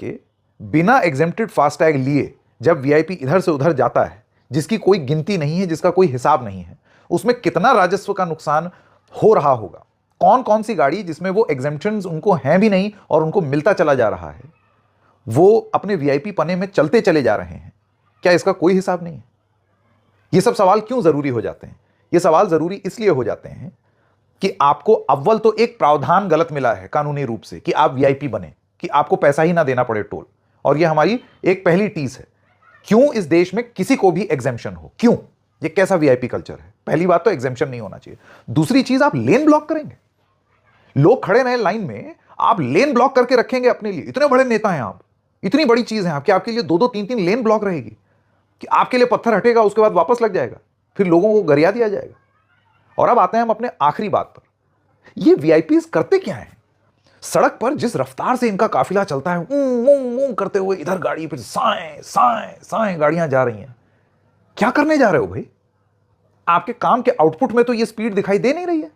करके बिना exempted FASTag लिए जब वीआईपी इधर से उधर जाता है, जिसकी कोई गिनती नहीं है, जिसका कोई हिसाब नहीं है, उसमें कितना राजस्व का नुकसान हो रहा होगा। कौन कौन सी गाड़ी जिसमें वो एग्जेम्पशंस उनको हैं भी नहीं और उनको मिलता चला जा रहा है, वो अपने वीआईपी पने में चलते चले जा रहे हैं, क्या इसका कोई हिसाब नहीं है? ये सब सवाल क्यों जरूरी हो जाते हैं? ये सवाल जरूरी इसलिए हो जाते हैं कि आपको अव्वल तो एक प्रावधान गलत मिला है कानूनी रूप से कि आप वीआईपी बने, कि आपको पैसा ही ना देना पड़े टोल, और ये हमारी एक पहली टीस है। क्यों इस देश में किसी को भी एग्जेम्पशन हो? क्यों? ये कैसा वीआईपी कल्चर है? पहली बात तो एग्जेम्पशन नहीं होना चाहिए। दूसरी चीज, आप लेन ब्लॉक करेंगे, लोग खड़े रहे लाइन में, आप लेन ब्लॉक करके रखेंगे अपने लिए। इतने बड़े नेता हैं आप, इतनी बड़ी चीज है आपकी, आपके लिए दो दो तीन तीन लेन ब्लॉक रहेगी कि आपके लिए पत्थर हटेगा, उसके बाद वापस लग जाएगा, फिर लोगों को गरिया दिया जाएगा। और अब आते हैं हम अपने आखिरी बात पर। ये वीआईपीज करते क्या हैं? सड़क पर जिस रफ्तार से इनका काफिला चलता है, करते हुए, इधर गाड़ी पे साएं साएं साएं गाड़ियां जा रही हैं, क्या करने जा रहे हो भाई? आपके काम के आउटपुट में तो ये स्पीड दिखाई दे नहीं रही है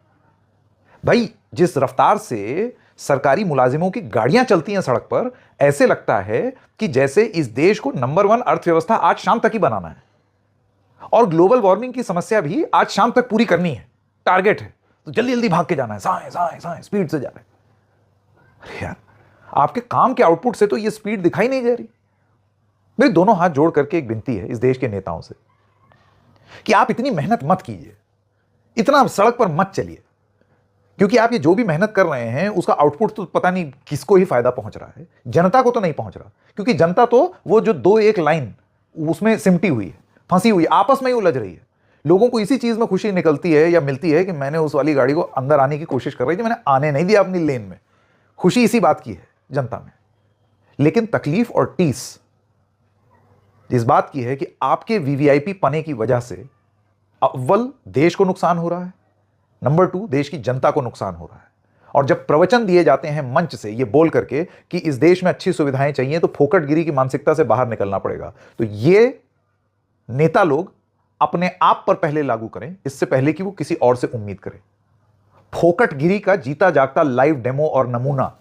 भाई। जिस रफ्तार से सरकारी मुलाजिमों की गाड़ियां चलती हैं सड़क पर, ऐसे लगता है कि जैसे इस देश को नंबर 1 अर्थव्यवस्था आज शाम तक ही बनाना है और ग्लोबल वार्मिंग की समस्या भी आज शाम तक पूरी करनी है, टारगेट है, तो जल्दी जल्दी भाग के जाना है, साएं साएं साएं स्पीड से जा रहे हैं। अरे यार, आपके काम के आउटपुट से तो ये स्पीड दिखाई नहीं दे रही। मेरे दोनों हाथ जोड़ करके एक विनती है इस देश के नेताओं से कि आप इतनी मेहनत मत कीजिए, इतना सड़क पर मत चलिए, क्योंकि आप ये जो भी मेहनत कर रहे हैं उसका आउटपुट तो पता नहीं किसको ही फायदा पहुंच रहा है, जनता को तो नहीं पहुंच रहा। क्योंकि जनता तो वो जो दो एक लाइन उसमें सिमटी हुई है, फंसी हुई है, आपस में ही उलझ रही है। लोगों को इसी चीज में खुशी निकलती है या मिलती है कि मैंने उस वाली गाड़ी को अंदर आने की कोशिश कर रही थी, मैंने आने नहीं दिया अपनी लेन में। खुशी इसी बात की है जनता में। लेकिन तकलीफ और टीस इस बात की है कि आपके वीवीआईपी पने की वजह से अव्वल देश को नुकसान हो रहा है, नंबर 2 देश की जनता को नुकसान हो रहा है। और जब प्रवचन दिए जाते हैं मंच से ये बोल करके कि इस देश में अच्छी सुविधाएं चाहिए, तो फोकटगिरी की मानसिकता से बाहर निकलना पड़ेगा। तो ये नेता लोग अपने आप पर पहले लागू करें, इससे पहले कि वो किसी और से उम्मीद करें। फोकटगिरी का जीता जागता लाइव डेमो और नमूना,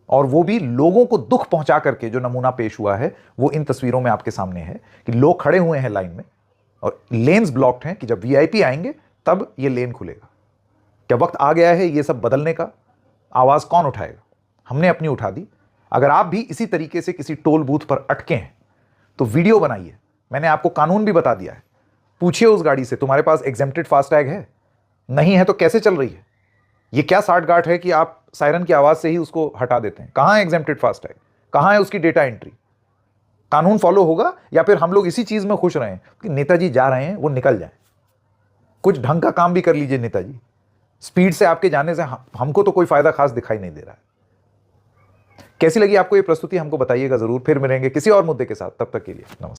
और वो भी लोगों को दुख पहुंचा करके जो नमूना पेश हुआ है, वो इन तस्वीरों में आपके सामने है कि लोग खड़े हुए हैं लाइन में और लेन्स ब्लॉक्ड हैं कि जब वीआईपी आएंगे तब ये लेन खुलेगा। क्या वक्त आ गया है ये सब बदलने का? आवाज कौन उठाएगा? हमने अपनी उठा दी। अगर आप भी इसी तरीके से किसी टोल बूथ पर अटके हैं तो वीडियो बनाइए। मैंने आपको कानून भी बता दिया है। पूछिए उस गाड़ी से, तुम्हारे पास एग्जेम्प्टेड फास्टैग है? नहीं है तो कैसे चल रही है? ये क्या साठ गांठ है कि आप सायरन की आवाज से ही उसको हटा देते हैं? कहां है एग्जेम्प्टेड फास्टैग? कहां है उसकी डेटा एंट्री? कानून फॉलो होगा या फिर हम लोग इसी चीज में खुश रहें कि नेताजी जा रहे हैं, वो निकल जाए? कुछ ढंग का काम भी कर लीजिए नेताजी। स्पीड से आपके जाने से हमको तो कोई फायदा खास दिखाई नहीं दे रहा है। कैसी लगी आपको ये प्रस्तुति? हमको बताइएगा जरूर। फिर मिलेंगे किसी और मुद्दे के साथ, तब तक के लिए नमस्कार।